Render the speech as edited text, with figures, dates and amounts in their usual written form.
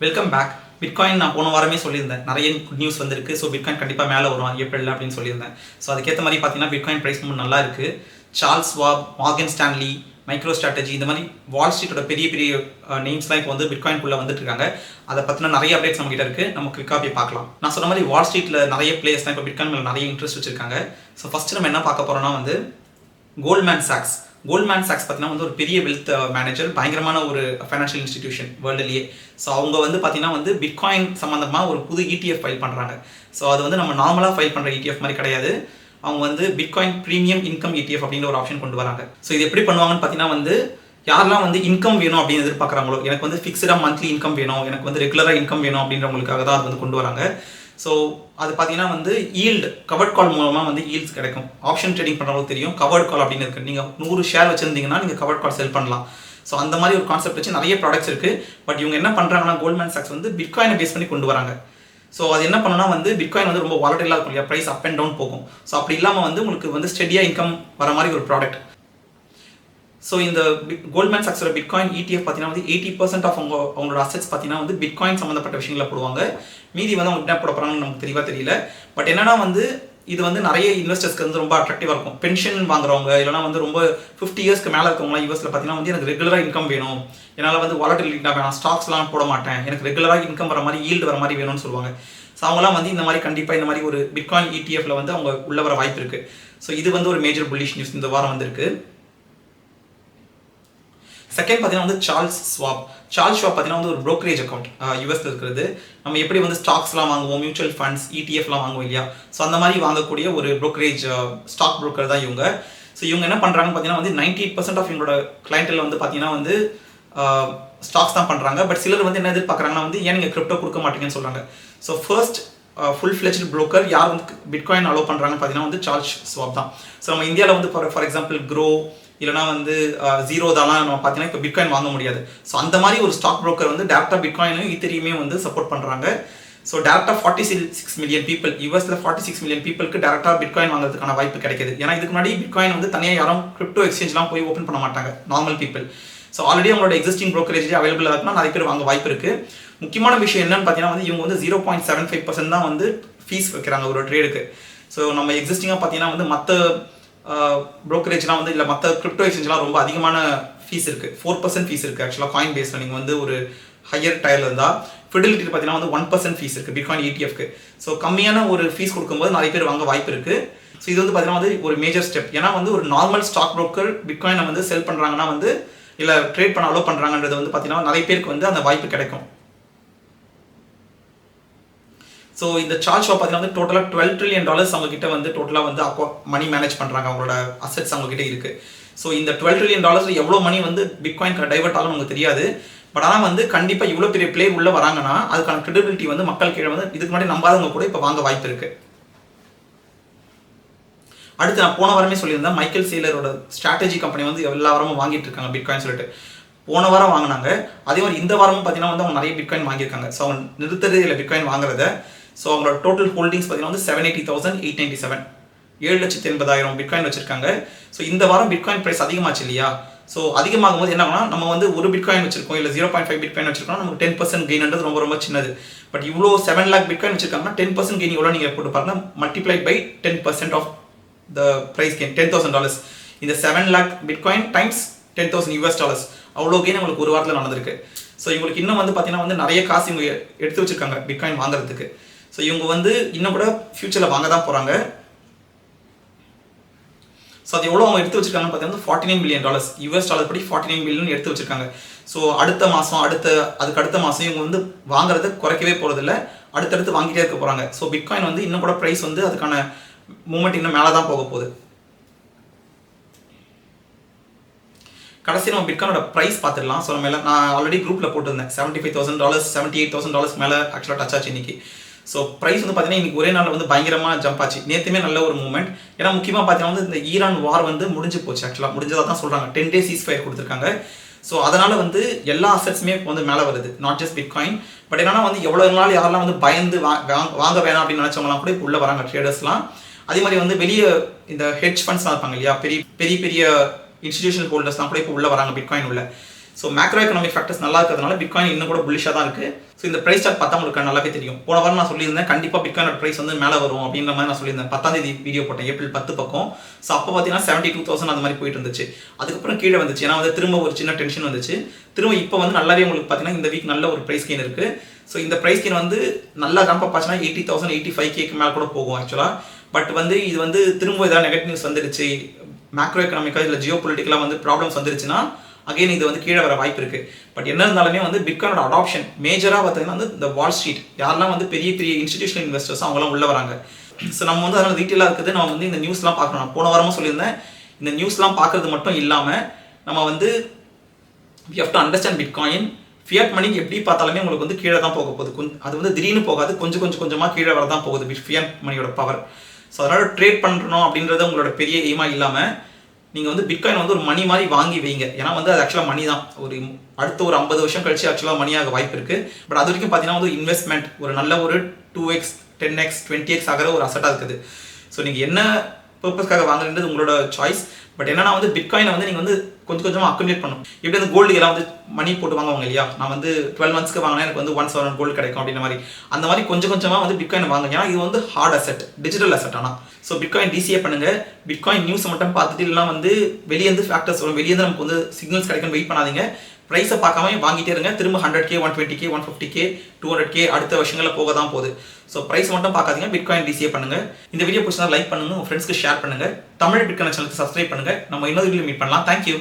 Welcome back. Bitcoin நான் போன வாரமே சொல்லியிருந்தேன், நிறைய குட் நியூஸ் வந்திருக்கு. ஸோ பிட்காயின் கண்டிப்பாக மேலே வரும் ஏப்ரல் அப்படின்னு சொல்லியிருந்தேன். ஸோ அதுக்கேற்ற மாதிரி பார்த்தீங்கன்னா பிட்காயின் ப்ரைஸ் ரொம்ப நல்லா இருக்குது. Charles Schwab, Morgan Stanley, micro strategy, இந்த மாதிரி வால் ஸ்ட்ரீட்டோட பெரிய பெரிய நேம்ஸ்லாம் இப்போ வந்து பிட்காயின்குள்ளே வந்துட்டு இருக்காங்க. அதை பற்றின நிறைய அப்டேட்ஸ் நம்ம கிட்ட இருக்குது. நம்ம குவிக்காக போய் பார்க்கலாம். நான் சொன்ன மாதிரி வால் ஸ்ட்ரீட்டில் நிறைய பிளேயர்ஸ்லாம் இப்போ பிட்காயின் மேலே நிறைய இன்ட்ரெஸ்ட் வச்சிருக்காங்க. ஸோ ஃபஸ்ட்டு நம்ம என்ன பார்க்க போகிறோம்னா வந்து கோல்ட்மேன் சாக்ஸ் பார்த்தீங்கன்னா வந்து ஒரு பெரிய வெல்த் மேனேஜர், பயங்கரமான ஒரு ஃபைனான்ஷியல் இன்ஸ்டிடியூஷன் வேர்ல்டுலேயே. ஸோ அவங்க வந்து பார்த்தீங்கன்னா வந்து பிட்காயின் சம்மந்தமாக ஒரு புது ETF ஃபைல் பண்ணுறாங்க. ஸோ அது வந்து நம்ம நார்மலாக ஃபைல் பண்ணுற ETF மாதிரி கிடையாது. அவங்க வந்து பிட்காயின் ப்ரீமியம் இன்கம் ETF அப்படின்ற ஒரு ஆப்ஷன் கொண்டு வராங்க. ஸோ இது எப்படி பண்ணுவாங்கன்னு பார்த்தீங்கன்னா வந்து யாரெல்லாம் வந்து இன்கம் வேணும் அப்படின்னு எதிர்பார்க்குறாங்களோ, எனக்கு வந்து ஃபிக்ஸ்டாக மந்த்லி இன்கம் வேணும், எனக்கு வந்து ரெகுலராக இன்கம் வேணும் அப்படின்றவங்களுக்காக தான் அது வந்து கொண்டு வராங்க. ஸோ அது பார்த்தீங்கன்னா வந்து ஈல்டு கவர்ட் கால் மூலமாக வந்து ஈல்ட்ஸ் கிடைக்கும். ஆப்ஷன் ட்ரேடிங் பண்ணுறவங்களுக்கு தெரியும் கவர்ட் கால் அப்படின்னு இருக்குது. நீங்கள் 100 ஷேர் வச்சுருந்தீங்கன்னா நீங்கள் கவர்ட் கால் செல் பண்ணலாம். ஸோ அந்த மாதிரி ஒரு கான்செப்ட் வச்சு நிறைய ப்ராடக்ட்ஸ் இருக்குது. பட் இவங்க என்ன பண்ணுறாங்கன்னா கோல்ட்மேன் சாக்ஸ் வந்து பிட்காயினை பேஸ் பண்ணி கொண்டு வராங்க. ஸோ அது என்ன பண்ணணும்னா வந்து பிட்காயின் வந்து ரொம்ப வாலட்டிலாக இருக்கும் இல்லையா, ப்ரைஸ் அப் அண்ட் டவுன் போகும். ஸோ அப்படி இல்லாமல் வந்து உங்களுக்கு வந்து ஸ்டெடியாக இன்கம் வர மாதிரி ஒரு ப்ராடக்ட். ஸோ இந்த கோல்ட்மேன் சாக்ஸோட பிட்காயின் ETF பார்த்தீங்கன்னா வந்து 80% ஆஃப் அவங்களோட அசெட்ஸ் பார்த்தீங்கன்னா வந்து பிட்காயின் சம்மந்தப்பட்ட விஷயங்களை போடுவாங்க. மீதி வந்து அவங்க என்ன போட போகிறாங்கன்னு நமக்கு தெளிவாக தெரியல. பட் என்னன்னா வந்து இது வந்து நிறைய இன்வெஸ்டர்ஸ்க்கு வந்து ரொம்ப அட்ராக்டிவாக இருக்கும். பென்ஷன் வாங்குறவங்க இல்லைனா வந்து ரொம்ப 50 இயர்ஸ்க்கு மேலே இருக்கவங்களாம் யூஎஸில் பார்த்தீங்கன்னா வந்து எனக்கு ரெகுலராக இன்கம் வேணும், என்னால் வந்து வாலட்டிலிட்டி வேணாம், ஸ்டாக்ஸ்லாம் போட மாட்டேன், எனக்கு ரெகுலராக இன்கம் வர மாதிரி ஈல்டு வர மாதிரி வேணும்னு சொல்லுவாங்க. ஸோ அவங்களாம் வந்து இந்த மாதிரி கண்டிப்பாக இந்த மாதிரி ஒரு பிட்காயின் ETFல வந்து அவங்க உள்ள வர வாய்ப்பு இருக்குது. ஸோ இது வந்து ஒரு மேஜர் புல்லிஷ் நியூஸ் இந்த வாரம் வந்திருக்கு. செகண்ட் பார்த்தீங்கன்னா வந்து சார்ல்ஸ் ஷ்வாப் பார்த்தீங்கன்னா வந்து ஒரு ப்ரோக்கரேஜ் அக்கௌண்ட் யூஎஸ்ல இருக்கிறது. நம்ம எப்படி வந்து ஸ்டாக்ஸ்லாம் வாங்குவோம், மியூச்சுவல் ஃபண்ட்ஸ், ETFலாம் வாங்குவோம் இல்லையா, ஸோ அந்த மாதிரி வாங்கக்கூடிய ஒரு ப்ரோக்கரேஜ் ஸ்டாக் ப்ரோக்கர் தான் இவங்க. ஸோ இவங்க என்ன பண்ணுறாங்கன்னு பார்த்தீங்கன்னா வந்து 98% ஆஃப் இவங்களோட கிளைண்டில் வந்து பார்த்தீங்கன்னா வந்து ஸ்டாக்ஸ் தான் பண்ணுறாங்க. பட் சிலர் வந்து என்ன எதிர்பார்க்குறாங்கன்னா வந்து ஏன் நீங்கள் கிரிப்டோ கொடுக்க மாட்டீங்கன்னு சொல்கிறாங்க. So first full fledged broker யார் வந்து பிட்காயின் அலோவ் பண்ணுறாங்கன்னு பார்த்தீங்கன்னா வந்து சார்ல்ஸ் ஷ்வாப் தான். ஸோ நம்ம இந்தியாவில் வந்து ஃபார் எக்ஸாம்பிள் க்ரோ இல்லைனா வந்து ஜீரோதாலாம் நம்ம பார்த்தீங்கன்னா இப்போ பிட்காயின் வாங்க முடியாது. ஸோ அந்த மாதிரி ஒரு ஸ்டாக் ப்ரோக்கர் வந்து டேரக்டாக பிட்காயினையும் ஈத்தரியுமே வந்து சப்போர்ட் பண்ணுறாங்க. ஸோ டேரக்டாக 46 மில்லியன் பீப்பிள் யூஎஸில் 46 மில்லியன் பீப்புளுக்கு டேரக்டாக பிட்காயின் வாங்குறதுக்கான வாய்ப்பு கிடைக்குது. ஏன்னா இதுக்கு முன்னாடி பிட்காயின் வந்து தனியாக யாரும் கிரிப்டோ எக்ஸ்சேஞ்ச்லாம் போய் ஓப்பன் பண்ண மாட்டாங்க நார்மல் பீப்பிள். ஸோ ஆல்ரெடி அவங்களோட எக்ஸிஸ்டிங் ப்ரோக்கரேஜ் அவைலபிளாக இருக்குன்னா நிறைய பேர் வாங்க வாய்ப்பு இருக்குது. முக்கியமான விஷயம் என்னன்னு பார்த்தீங்கன்னா வந்து இவங்க வந்து 0.75% தான் வந்து ஃபீஸ் வைக்கிறாங்க ஒரு ட்ரேடுக்கு. ஸோ நம்ம எக்ஸிஸ்டிங்காக பார்த்தீங்கன்னா வந்து மற்ற ப்ரோக்கரேஜ்லாம் வந்து இல்லை மற்ற கிரிப்டோ எக்ஸ்சேஞ்ச்லாம் ரொம்ப அதிகமான ஃபீஸ் இருக்குது. 4% ஃபீஸ் இருக்குது ஆக்சுவலாக காயின் பேஸில். நீங்கள் வந்து ஒரு ஹையர் டயரில் இருந்தால் ஃபிடிலிட்டி பார்த்தீங்கன்னா வந்து 1% ஃபீஸ் இருக்குது பிட்காயின் ETFக்கு. ஸோ கம்மியான ஒரு ஃபீஸ் கொடுக்கும்போது நிறைய பேர் வாங்க வாய்ப்பு இருக்குது. ஸோ இது வந்து பார்த்தீங்கன்னா வந்து ஒரு மேஜர் ஸ்டெப். ஏன்னா வந்து ஒரு நார்மல் ஸ்டாக் ப்ரோக்கர் பிட்காயினை வந்து செல் பண்ணுறாங்கன்னா வந்து இல்லை ட்ரேட் பண்ண அலோவ் பண்ணுறாங்கன்றது வந்து பார்த்தீங்கன்னா நிறைய பேருக்கு வந்து அந்த வாய்ப்பு கிடைக்கும். ஸோ இந்த சார்ல்ஸ் ஷ்வாப் பார்த்தீங்கன்னா வந்து டோட்டலாக $12 trillion அவங்க கிட்ட வந்து டோட்டலாக வந்து மணி மேனேஜ் பண்ணுறாங்க. அவங்களோட அசெட்ஸ் அவங்க கிட்ட இருக்குது. ஸோ இந்த $12 trillion எவ்வளோ மணி வந்து பிட்காயின் டைவர்ட் ஆகும் நமக்கு தெரியாது. பட் ஆனால் வந்து கண்டிப்பாக இவ்வளோ பெரிய பிளேயர் உள்ள வராங்கன்னா அதுக்கான கிரெடிபிலிட்டி வந்து மக்கள் கீழே வந்து இதுக்கு முன்னாடி நம்பாதவங்க கூட இப்போ வாங்க வாய்ப்பு இருக்குது. அடுத்து நான் போன வாரமே சொல்லியிருந்தேன், மைக்கேல் சேலரோட ஸ்ட்ராட்டஜி கம்பெனி வந்து எல்லா வாரமும் வாங்கிட்டு இருக்காங்க பிட்காயின் சொல்லிட்டு. போன வாரம் வாங்கினாங்க. அதே மாதிரி இந்த வாரமும் பார்த்தீங்கன்னா வந்து அவங்க நிறைய பிட்காயின் வாங்கியிருக்காங்க. ஸோ அவங்க நிறுத்ததே இல்லை பிட்காயின் வாங்குறத. ஸோ அவங்களோட டோட்டல் ஹோல்டிங்ஸ் பார்த்தீங்கன்னா வந்து 780,897 7,80,000 பிட்காயின் வச்சிருக்காங்க. ஸோ இந்த வாரம் பிட்காயின் ப்ரைஸ் அதிகமாச்சு இல்லையா. ஸோ அதிகமாகும் போது என்ன ஆகும்னா நம்ம வந்து ஒரு பிட்காயின் வச்சிருக்கோம் இல்லை 0.5 பிட்காயின் வச்சிருக்கோம், நமக்கு 10% கெயின்ன்றது ரொம்ப ரொம்ப சின்னது. பட் இவ்வளோ 7 lakh பிட்காயின் வச்சிருக்காங்கன்னா 10% கெயின் எவ்வளோ நீங்கள் போட்டு பாருங்க, multiplied by 10% of the price gain $10,000. இந்த 7 lakh பிட்காயின் டைம்ஸ் $10,000 அவ்வளோ கெயின் உங்களுக்கு ஒரு வாரத்தில் நடந்திருக்கு. ஸோ இவங்களுக்கு இன்னும் வந்து பார்த்தீங்கன்னா வந்து நிறைய காசு இவங்க எடுத்து வச்சிருக்காங்க பிட்காயின் வாங்குறதுக்கு. ஸோ இவங்க வந்து இன்னும் கூட ஃபியூச்சரில் வாங்க தான் போகிறாங்க. ஸோ அது எவ்வளோ அவங்க எடுத்து வச்சிருக்காங்கன்னு பார்த்தீங்கன்னா $49 million US படி $49 million எடுத்து வச்சிருக்காங்க. ஸோ அடுத்த மாதம் அதுக்கு அடுத்த மாதம் இவங்க வந்து வாங்குறதை குறைக்கவே போகிறதில்ல, அடுத்தடுத்து வாங்கிட்டே இருக்க போகிறாங்க. ஸோ பிட்காயின் வந்து இன்னும் கூட ப்ரைஸ் வந்து அதுக்கான மூமெண்ட் இன்னும் மேலே தான் போக போகுது. கடைசி நம்ம பிட்காயினோட ப்ரைஸ் பார்த்துடலாம். ஸோ நம்ம நான் ஆல்ரெடி குரூப்பில் போட்டிருந்தேன் $75,000 $78,000 மேலே ஆக்சுவலாக டச் ஆச்சு இன்னைக்கு. ஸோ ப்ரைஸ் வந்து பார்த்தீங்கன்னா இன்றைக்கி ஒரே நாளில் வந்து பயங்கரமாக ஜம்ப் ஆச்சு. நேற்றுமே நல்ல ஒரு மூவ்மெண்ட். ஏன்னா முக்கியமாக பார்த்தீங்கன்னா வந்து இந்த ஈரான் வார் வந்து முடிஞ்சு போச்சு. ஆக்சுவலாக முடிஞ்சதாக தான் சொல்கிறாங்க. 10 days சீஸ்ஃபயர் கொடுத்துருக்காங்க. ஸோ அதனால் வந்து எல்லா அசெட்ஸுமே வந்து மேலே வருது, நாட் ஜஸ்ட் பிட்காயின். பட் என்னன்னா வந்து எவ்வளோ நாள் யாரெல்லாம் வந்து பயந்து வாங்க வேணாம் அப்படின்னு நினச்சவங்களாம் கூட இப்போ உள்ளே வராங்க ட்ரேடர்ஸ்லாம். அதே மாதிரி வந்து வெளியே இந்த ஹெட்ஜ் ஃபண்ட்ஸ்லாம் இருப்பாங்க இல்லையா, பெரிய பெரிய இன்ஸ்டிடியூஷனல் ஹோல்டர்ஸ்லாம் கூட இப்போ உள்ளே வராங்க பிட்காயின் உள்ள. ஸோ மேக்ரோ எக்கனாமிக் ஃபேக்டர்ஸ் நல்லா இருக்கிறதுனால பிட்காயின் இன்னும் கூட புல்லிஷாக தான் இருக்குது. ஸோ இந்த ப்ரைஸ் சார்ட் பார்த்தா உங்களுக்கு நல்லாவே தெரியும். போன வாரம் நான் சொல்லியிருந்தேன் கண்டிப்பாக பிட்காயினோட ப்ரைஸ் வந்து மேலே வரும் அப்படின்ற மாதிரி நான் சொல்லியிருந்தேன். 10ஆம் தேதி வீடியோ போட்டேன், ஏப்ரல் 10 பக்கம். ஸோ அப்போ பார்த்தீங்கன்னா 72,000 அந்த மாதிரி போயிட்டு இருந்துச்சு. அதுக்கப்புறம் கீழே வந்துச்சு, ஏன்னா வந்து திரும்ப ஒரு சின்ன டென்ஷன் வந்துச்சு. திரும்ப இப்போ வந்து நல்லாவே உங்களுக்கு பார்த்தீங்கன்னா இந்த வீக் நல்ல ஒரு ப்ரைஸ் கெயின் இருக்குது. ஸோ இந்த ப்ரைஸ் கெயின் வந்து நல்லா ரேம்ப் அப் ஆச்சுன்னா 80,000 85K மேலே கூட போகும் ஆக்சுவலாக. பட் வந்து இது வந்து திரும்ப ஏதாவது நெகட்டிவ் நியூஸ் வந்துடுச்சு, மேக்ரோ எக்கனாமிக்காக இல்லை ஜியோ பொலிட்டிக்கலாக வந்து ப்ராப்ளம்ஸ் வந்துருச்சுன்னா அகைன் இது வந்து கீழே வர வாய்ப்பு இருக்குது. பட் என்ன இருந்தாலுமே வந்து பிட்காயினோட அடாப்ஷன் மேஜராக பார்த்தீங்கன்னா வந்து இந்த வால் ஸ்ட்ரீட் யாரெல்லாம் வந்து பெரிய பெரிய இன்ஸ்டிடியூஷனல் இன்வெஸ்டர்ஸ் அவங்களாம் உள்ள வராங்க. ஸோ நம்ம வந்து அதனால் டீட்டெயிலாக இருக்குது. நம்ம வந்து இந்த நியூஸ்லாம் பார்க்கணும். நான் போன வாரமும் சொல்லியிருந்தேன், இந்த நியூஸ்லாம் பார்க்கறது மட்டும் இல்லாமல் நம்ம வந்து we have to understand bitcoin fiat money எப்படி பார்த்தாலுமே உங்களுக்கு வந்து கீழே தான் போக போகுது. அது வந்து திடீர்னு போகாது, கொஞ்சமாக கீழே வர தான் போகுது ஃபியட் மணியோட பவர். ஸோ அதனால் ட்ரேட் பண்ணணும் அப்படின்றது உங்களோட பெரிய எய்மாக இல்லாமல் நீங்கள் வந்து பிட்காயின் வந்து ஒரு மணி மாதிரி வாங்கி வைங்க. ஏன்னா வந்து அது ஆக்சுவலாக மணி தான். அடுத்த ஒரு 50 வருஷம் கழிச்சு ஆக்சுவலாக மணியாக வாய்ப்பு இருக்குது. பட் அது வரைக்கும் பார்த்தீங்கன்னா வந்து இன்வெஸ்ட்மெண்ட் ஒரு நல்ல ஒரு 2x 10x 20x ஆகிற ஒரு அசட்டாக இருக்குது. ஸோ நீங்கள் என்ன பர்பஸ்க்காக வாங்குறது உங்களோட சாய்ஸ். பட் என்னன்னா வந்து பிட்காயினை வந்து நீங்கள் வந்து கொஞ்சமாக அக்குமுலேட் பண்ணணும். இப்படி வந்து கோல்டு எல்லாம் வந்து மணி போட்டு வாங்குவாங்க இல்லையா, நான் வந்து 12 மந்த்ஸ்க்கு வாங்கினா எனக்கு வந்து 1,000 கோல்டு கிடைக்கும் அப்படின்ற மாதிரி. அந்த மாதிரி கொஞ்சமாக வந்து பிட்காயின் வாங்குங்க. ஏன்னா இது வந்து ஹார்ட் அசெட், டிஜிட்டல் அசெட். ஆனால் ஸோ பிட்காயின் டிசிஏ பண்ணுங்க. பிட்காயின் நியூஸை மட்டும் பார்த்துட்டு இல்லைனா வந்து வெளியேந்து ஃபேக்டர்ஸ் வரும், வெளியேந்து நமக்கு வந்து சிக்னல்ஸ் கிடைக்கும் வெயிட் பண்ணாதீங்க. ப்ரைஸை பார்க்காம வாங்கிட்டே இருங்க. திரும்ப 100K 120K 150K 200K அடுத்த வருஷங்களில் போக தான் போகுது. ஸோ ப்ரைஸ் மட்டும் பார்க்காதீங்க, பிட்காயின் டிசிஏ பண்ணுங்க. இந்த வீடியோ பிடிச்சா லைக் பண்ணுங்க, உங்கள் ஃப்ரெண்ட்ஸ்க்கு ஷேர் பண்ணுங்க. தமிழ் பிட்காயின் சேனலுக்கு சப்ஸ்கிரைப் பண்ணுங்க. நம்ம இன்னொரு வீடியோ மீட் பண்ணலாம். தேங்க்யூ.